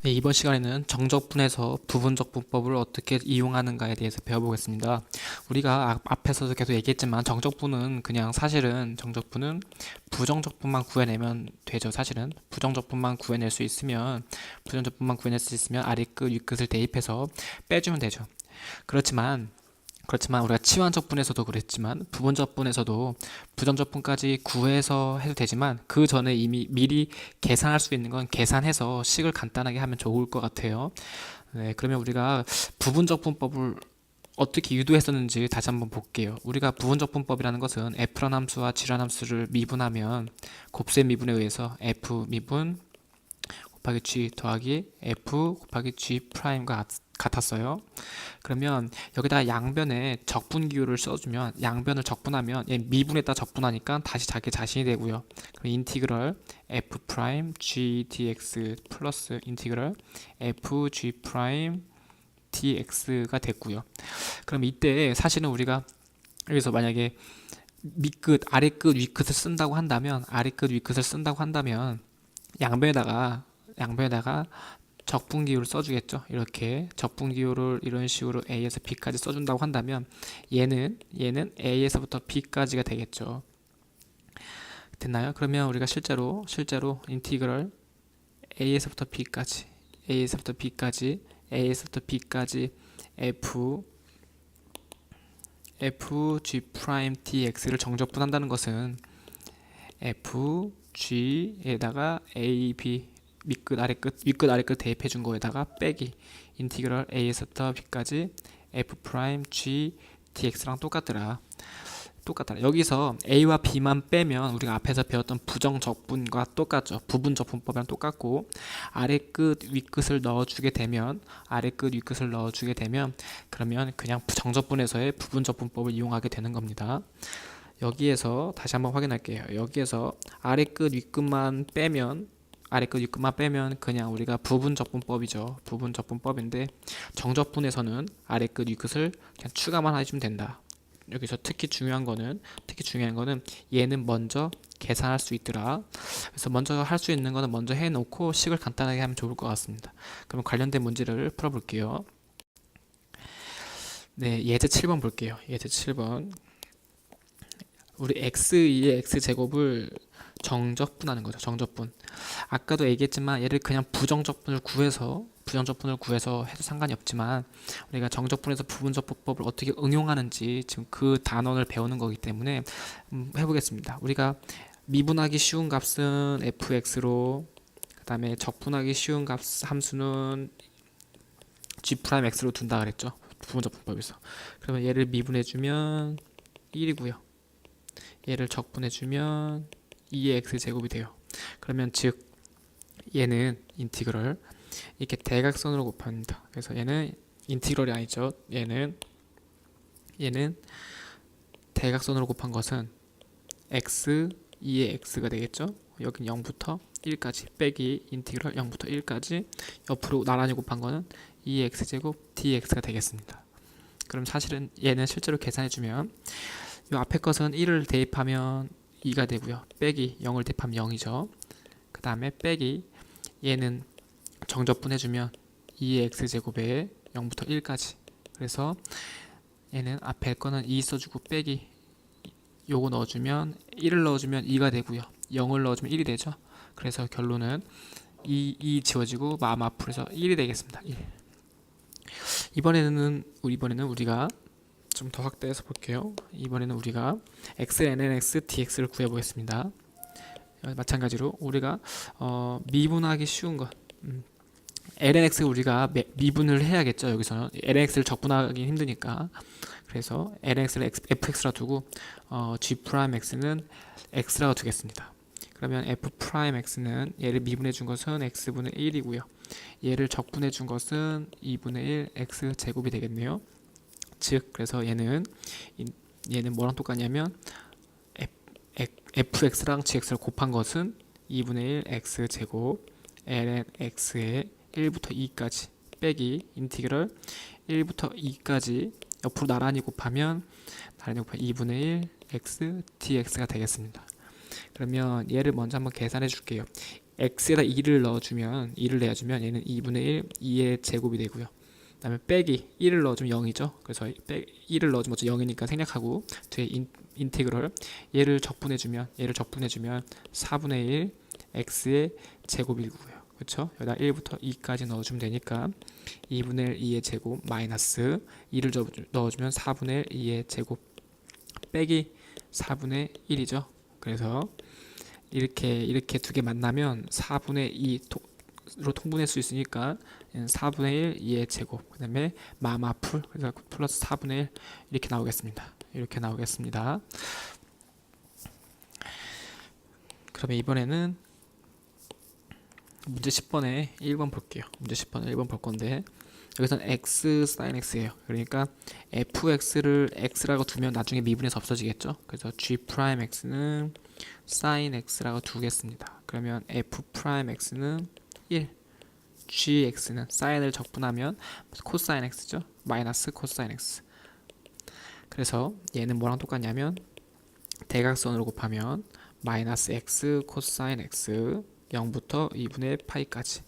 네, 이번 시간에는 정적분에서 부분적분법을 어떻게 이용하는가에 대해서 배워보겠습니다. 우리가 앞에서도 계속 얘기했지만 정적분은 그냥 사실은 정적분은 부정적분만 구해내면 되죠. 사실은 부정적분만 구해낼 수 있으면 아래 끝, 위 끝을 대입해서 빼주면 되죠. 그렇지만 우리가 치환적분에서도 그랬지만 부분적분에서도 부정적분까지 구해서 해도 되지만 그 전에 이미 미리 계산할 수 있는 건 계산해서 식을 간단하게 하면 좋을 것 같아요. 네, 그러면 우리가 부분적분법을 어떻게 유도했었는지 다시 한번 볼게요. 우리가 부분적분법이라는 것은 f라는 함수와 g라는 함수를 미분하면 곱셈 미분에 의해서 f 미분 곱하기 g 더하기 f 곱하기 g 프라임과 같았어요. 그러면 여기다가 양변에 적분 기호를 써주면 양변을 적분하면 얘 미분에다 적분하니까 다시 자기 자신이 되고요. 그럼 인티그럴 f 프라임 g dx 플러스 인티그럴 f g 프라임 dx가 됐고요. 그럼 이때 사실은 우리가 여기서 만약에 밑끝, 아래끝, 위끝을 쓴다고 한다면 양변에다가 적분기호를 써주겠죠. 이렇게 적분기호를 이런 식으로 A에서 B까지 써준다고 한다면 얘는 A에서부터 B까지가 되겠죠. 됐나요? 그러면 우리가 실제로 인티그럴 A에서부터 B까지 f g 프라임 dx를 정적분한다는 것은 f g에다가 a, b 밑끝 아래끝 윗끝 아래끝 대입해 준 거에다가 빼기 인티그럴 a에서부터 b까지 f 프라임 g dx랑 똑같더라. 여기서 a와 b만 빼면 우리가 앞에서 배웠던 부정적분과 똑같죠. 부분적분법이랑 똑같고 아래끝 윗끝을 넣어주게 되면 그러면 그냥 정적분에서의 부분적분법을 이용하게 되는 겁니다. 여기에서 다시 한번 확인할게요. 여기에서 아래끝 윗끝만 빼면 그냥 우리가 부분적분법이죠. 부분적분법인데 정적분에서는 아래끝 윗끝을 그냥 추가만 해주면 된다. 여기서 특히 중요한 거는 얘는 먼저 계산할 수 있더라. 그래서 먼저 할 수 있는 거는 먼저 해놓고 식을 간단하게 하면 좋을 것 같습니다. 그럼 관련된 문제를 풀어볼게요. 네, 예제 7번 볼게요. 예제 7번. 우리 x2의 x제곱을 정적분하는 거죠. 정적분. 아까도 얘기했지만 얘를 그냥 부정적분을 구해서 해도 상관이 없지만 우리가 정적분에서 부분적분법을 어떻게 응용하는지 지금 그 단원을 배우는 거기 때문에 해보겠습니다. 우리가 미분하기 쉬운 값은 fx로 그 다음에 적분하기 쉬운 함수는 g'x로 둔다 그랬죠. 부분적분법에서. 그러면 얘를 미분해주면 1이고요. 얘를 적분해주면 2의 x제곱이 돼요. 그러면 즉 얘는 인티그럴 이렇게 대각선으로 곱합니다. 그래서 얘는 인티그럴이 아니죠. 얘는 대각선으로 곱한 것은 x 2의 x가 되겠죠. 여긴 0부터 1까지 빼기 인티그럴 0부터 1까지 옆으로 나란히 곱한 거는 2의 x제곱 dx가 되겠습니다. 그럼 사실은 얘는 실제로 계산해주면 이 앞에 것은 1을 대입하면 2가 되고요. 빼기 0을 대입하면 0이죠. 그 다음에 빼기 얘는 정적분해주면 2의 x제곱에 0부터 1까지. 그래서 얘는 앞에 거는 2 써주고 빼기 요거 넣어주면 1을 넣어주면 2가 되고요. 0을 넣어주면 1이 되죠. 그래서 결론은 2 지워지고 마음 앞으로서 1이 되겠습니다. 1. 이번에는 우리가 좀 더 확대해서 볼게요. 이번에는 우리가 x, lnx, dx를 구해보겠습니다. 마찬가지로 우리가 미분하기 쉬운 것 lnx 우리가 미분을 해야겠죠. 여기서는 lnx를 적분하기 힘드니까 그래서 lnx를 fx라 두고 g'x는 x라고 두겠습니다. 그러면 f'x는 얘를 미분해 준 것은 x분의 1이고요. 얘를 적분해 준 것은 2분의 1 x제곱이 되겠네요. 즉 그래서 얘는 뭐랑 똑같냐면 fx랑 gx를 곱한 것은 2분의 1 x제곱 ln x의 1부터 2까지 빼기 인티그럴 1부터 2까지 옆으로 나란히 곱하면 2분의 1 x dx가 되겠습니다. 그러면 얘를 먼저 한번 계산해 줄게요. x에다 2를 넣어주면 2를 내어주면 얘는 2분의 1 2의 제곱이 되고요. 그 다음에 빼기 1을 넣어주면 0이죠. 그래서 1을 넣어주면 어차피 0이니까 생략하고 뒤에 인티그럴 얘를 적분해주면 4분의 1 x의 제곱이고요. 그렇죠? 여기다 1부터 2까지 넣어주면 되니까 2분의 1 2의 제곱 마이너스 2를 넣어주면 4분의 1 2의 제곱 빼기 4분의 1이죠. 그래서 이렇게 두 개 만나면 4분의 2로 통분할 수 있으니까 4분의 1 2의 제곱 그 다음에 마마풀 그래서 플러스 4분의 1 이렇게 나오겠습니다. 그러면 이번에는 문제 10번에 1번 볼게요. 문제 10번에 1번 볼 건데 여기서는 x sin x예요. 그러니까 fx를 x라고 두면 나중에 미분에서 없어지겠죠. 그래서 g 프라임 x는 sin x라고 두겠습니다. 그러면 f 프라임 x는 1, gx는 sin을 적분하면 코사인 x죠. 마이너스 코사인 x. 그래서 얘는 뭐랑 똑같냐면 대각선으로 곱하면 마이너스 x 코사인 x 0부터 2분의 파이까지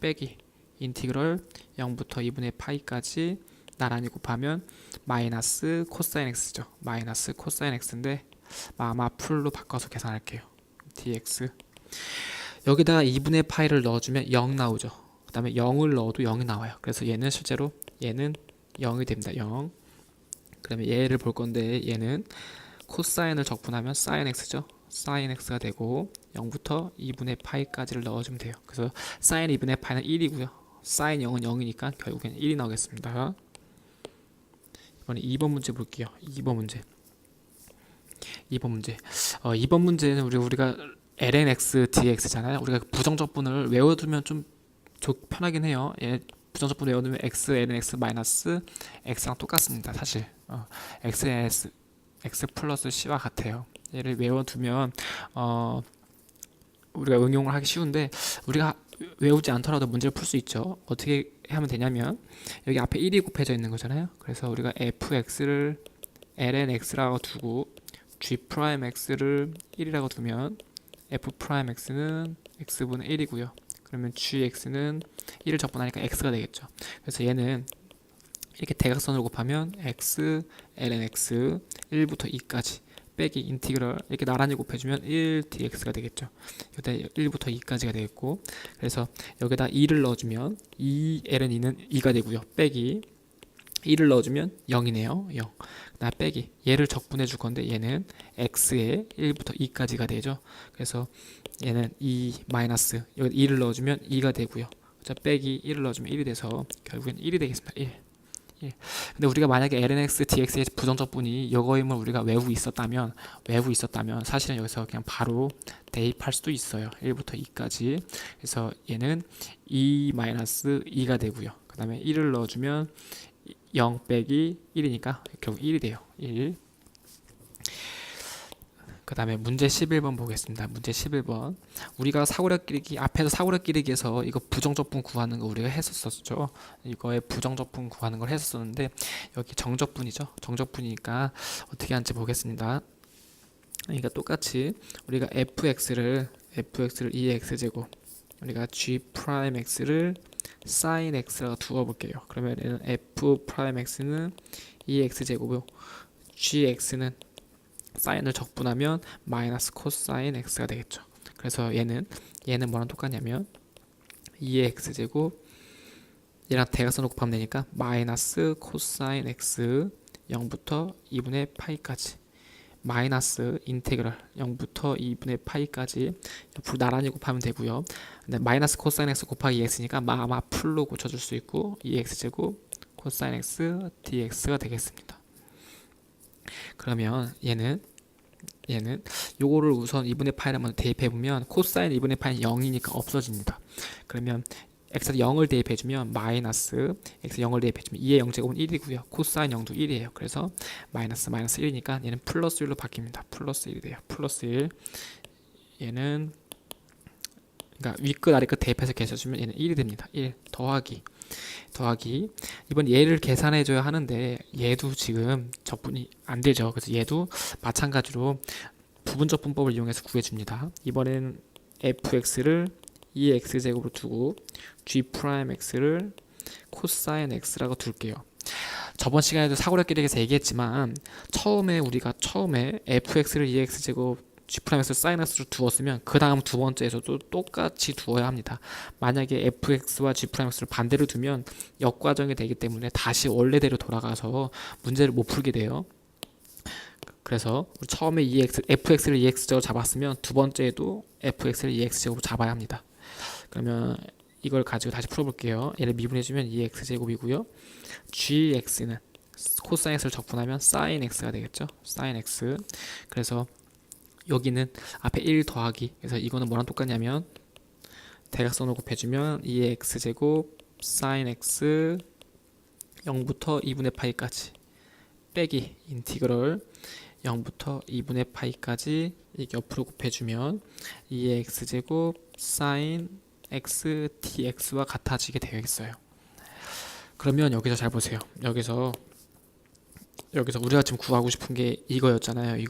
빼기 인티그럴 0부터 2분의 파이까지 나란히 곱하면 마이너스 코사인 x죠. 마이너스 코사인 x인데 아마 풀로 바꿔서 계산할게요. dx 여기다가 2분의 파이를 넣어주면 0 나오죠. 그 다음에 0을 넣어도 0이 나와요. 그래서 얘는 실제로 얘는 0이 됩니다. 0. 그러면 얘를 볼 건데 얘는 코사인을 적분하면 sin x죠. sin x가 되고 0부터 2분의 파이까지를 넣어주면 돼요. 그래서 sin 2분의 파이는 1이고요. sin 0은 0이니까 결국엔 1이 나오겠습니다. 이번에 2번 문제 볼게요. 2번 문제. 2번 문제는 우리가 lnx dx잖아요. 우리가 부정적분을 외워두면 좀 편하긴 해요. 부정적분 외워두면 x lnx 마이너스 x랑 똑같습니다. 사실 x 플러스 c와 같아요. 얘를 외워두면 우리가 응용을 하기 쉬운데 우리가 외우지 않더라도 문제를 풀 수 있죠. 어떻게 하면 되냐면 여기 앞에 1이 곱해져 있는 거잖아요. 그래서 우리가 fx를 lnx라고 두고 g'x를 1이라고 두면 f'x는 x분의 1이고요. 그러면 gx는 1을 적분하니까 x가 되겠죠. 그래서 얘는 이렇게 대각선으로 곱하면 x lnx 1부터 2까지 빼기 인티그럴 이렇게 나란히 곱해주면 1 dx가 되겠죠. 여기다 1부터 2까지가 되겠고 그래서 여기다 2를 넣어주면 2 ln는 2가 되고요. 빼기 1을 넣어주면 0이네요. 0. 나 빼기 얘를 적분해 줄 건데 얘는 x에 1부터 2까지가 되죠. 그래서 얘는 2 마이너스 여기 2를 넣어주면 2가 되고요. 자 빼기 1을 넣어주면 1이 돼서 결국엔 1이 되겠습니다. 1. 근데 우리가 만약에 lnx dx의 부정적분이 이거임을 우리가 외우고 있었다면 사실은 여기서 그냥 바로 대입할 수도 있어요. 1부터 2까지. 그래서 얘는 2-2가 되고요. 그 다음에 1을 넣어주면 0 빼기 1이니까 결국 1이 돼요. 1. 그 다음에 문제 11번 보겠습니다. 문제 11번. 우리가 앞에서 사고력 기르기에서 이거 부정적분 구하는 거 우리가 했었었죠. 이거의 부정적분 구하는 걸 했었었는데 여기 정적분이죠. 정적분이니까 어떻게 하는지 보겠습니다. 그러니까 똑같이 우리가 fx를 2x제곱 우리가 g'x를 sin x라고 두어볼게요. 그러면 f'x는 2x제곱이고 gx는 사인을 적분하면 마이너스 코사인 x가 되겠죠. 그래서 얘는 뭐랑 똑같냐면 2의 x제곱 얘랑 대각선을 곱하면 되니까 마이너스 코사인 x 0부터 2분의 파이까지 마이너스 인테그럴 0부터 2분의 파이까지 옆으로 나란히 곱하면 되고요. 근데 마이너스 코사인 x 곱하기 2x니까 아마 풀로 고쳐줄 수 있고 2x제곱 코사인 x dx가 되겠습니다. 그러면 얘는 요거를 우선 2분의 파이를 한번 대입해보면 코사인 2분의 파이는 0이니까 없어집니다. 그러면 x에 0을 대입해주면 마이너스 x 0을 대입해주면 2의 0제곱은 1이고요. 코사인 0도 1이에요. 그래서 마이너스 1이니까 얘는 플러스 1로 바뀝니다. 플러스 1이 돼요. 플러스 1 얘는 그러니까 위끝 아래끝 대입해서 계셔주면 얘는 1이 됩니다. 1 더하기 이번 얘를 계산해줘야 하는데 얘도 지금 적분이 안 되죠. 그래서 얘도 마찬가지로 부분적분법을 이용해서 구해줍니다. 이번에는 fx를 2의 x제곱으로 두고 g 프라임 x를 코사인 x라고 둘게요. 저번 시간에도 사고력기력에서 얘기했지만 우리가 처음에 fx를 2x제곱 g'x를 sin x로 두었으면 그 다음 두 번째에서도 똑같이 두어야 합니다. 만약에 fx와 g'x를 반대로 두면 역과정이 되기 때문에 다시 원래대로 돌아가서 문제를 못 풀게 돼요. 그래서 우리 처음에 fx를 2x제곱 잡았으면 두 번째에도 fx를 2x제곱 잡아야 합니다. 그러면 이걸 가지고 다시 풀어볼게요. 얘를 미분해주면 2x제곱이고요. gx는 코사인 x를 적분하면 sin x가 되겠죠. sin x. 그래서 여기는 앞에 1 더하기, 그래서 이거는 뭐랑 똑같냐면 대각선으로 곱해주면 2의 x제곱 sin x 0부터 2분의 파이까지 빼기 인티그럴 0부터 2분의 파이까지 이게 옆으로 곱해주면 2의 x제곱 sin x dx와 같아지게 되어 있어요. 그러면 여기서 잘 보세요. 여기서 우리가 지금 구하고 싶은 게 이거였잖아요.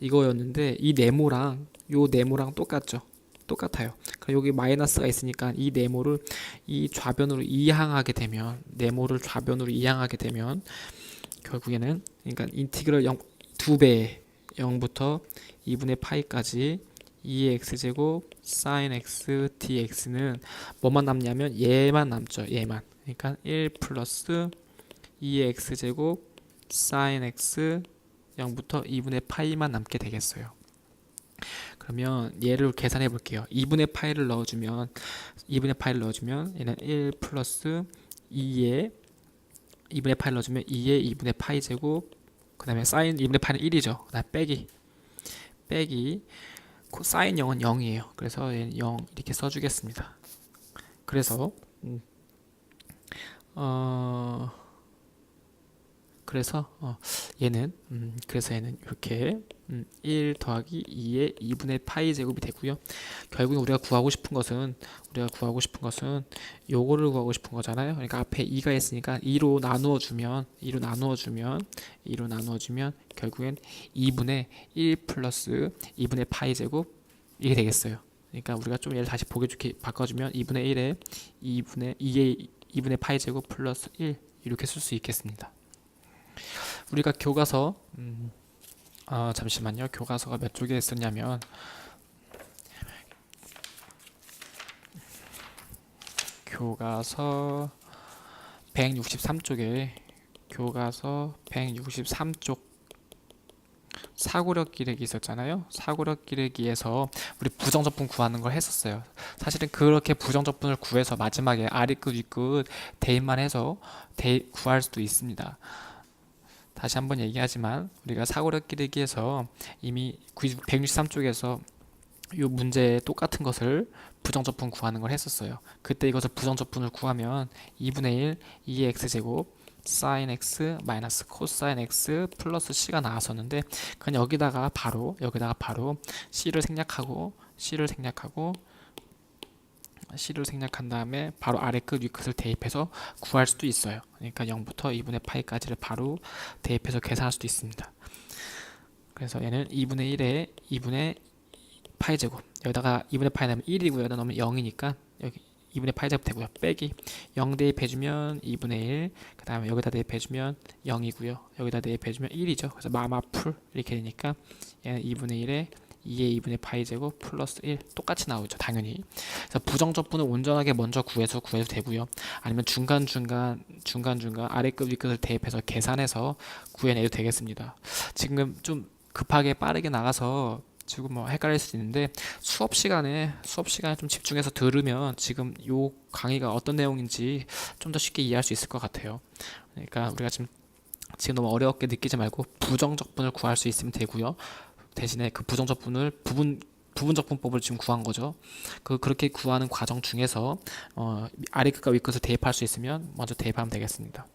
이거였는데 이 네모랑 요 네모랑 똑같아요. 그럼 여기 마이너스가 있으니까 이 네모를 이 좌변으로 이항하게 되면 결국에는 그러니까 인티그럴 2배 0부터 2분의 파이까지 2의 x제곱 sin x dx는 뭐만 남냐면 얘만 남죠. 얘만. 그러니까 1 플러스 2의 x제곱 sin x 0부터 2분의 파이만 남게 되겠어요. 그러면 얘를 계산해 볼게요. 2분의 파이를 넣어주면 얘는 1 플러스 2의 2분의 파이를 넣어주면 2의 2분의 파이 제곱, 그 다음에 사인 2분의 파이는 1이죠. 그 다음 빼기 사인 0은 0이에요. 그래서 얘는 0 이렇게 써주겠습니다. 그래서 얘는 이렇게 1 더하기 2의 2분의 파이 제곱이 되고요. 결국엔 우리가 구하고 싶은 것은 요거를 구하고 싶은 거잖아요. 그러니까 앞에 2가 있으니까 2로 나누어주면 결국엔 2분의 1 플러스 2분의 파이 제곱 이게 되겠어요. 그러니까 우리가 좀 얘를 다시 보기 좋게 바꿔주면 2분의 1에 2분의 파이 제곱 플러스 1 이렇게 쓸 수 있겠습니다. 우리가 교과서 잠시만요. 교과서가 몇 쪽에 있었냐면 교과서 163쪽에 교과서 163쪽 사고력 기르기 있었잖아요. 사고력 기르기에서 우리 부정적분 구하는 걸 했었어요. 사실은 그렇게 부정적분을 구해서 마지막에 아래끝 윗끝 대입만 해서 구할 수도 있습니다. 다시 한번 얘기하지만 우리가 사고력 기르기에서 이미 163쪽에서 이 문제에 똑같은 것을 부정적분 구하는 걸 했었어요. 그때 이것을 부정적분을 구하면 2분의 1 2의 x제곱 sin x 마이너스 코사인 x 플러스 c가 나왔었는데 그냥 여기다가 바로 c를 생략한 다음에 바로 아래 끝 위 끝을 대입해서 구할 수도 있어요. 그러니까 0부터 2분의 파이까지를 바로 대입해서 계산할 수도 있습니다. 그래서 얘는 2분의 1에 2분의 파이 제곱, 여기다가 2분의 파이 넣으면 1이고요. 여기다 넣으면 0이니까 여기 2분의 파이 제곱 되고요. 빼기 0 대입해주면 2분의 1, 그 다음에 여기다 대입해주면 0이고요. 여기다 대입해주면 1이죠. 그래서 마마풀 이렇게 되니까 얘는 2분의 1에 2의 2분의 파이 제곱 플러스 1 똑같이 나오죠. 당연히. 그래서 부정적분을 온전하게 먼저 구해서 되고요. 아니면 중간중간 아래끝 위끝을 대입해서 계산해서 구해내도 되겠습니다. 지금 좀 급하게 빠르게 나가서 지금 헷갈릴 수 있는데 수업 시간에 좀 집중해서 들으면 지금 요 강의가 어떤 내용인지 좀 더 쉽게 이해할 수 있을 것 같아요. 그러니까 우리가 지금 너무 어렵게 느끼지 말고 부정적분을 구할 수 있으면 되고요. 대신에 그 부정적분을 부분적분법을 지금 구한 거죠. 그렇게 구하는 과정 중에서 아래 끝과 위 끝을 대입할 수 있으면 먼저 대입하면 되겠습니다.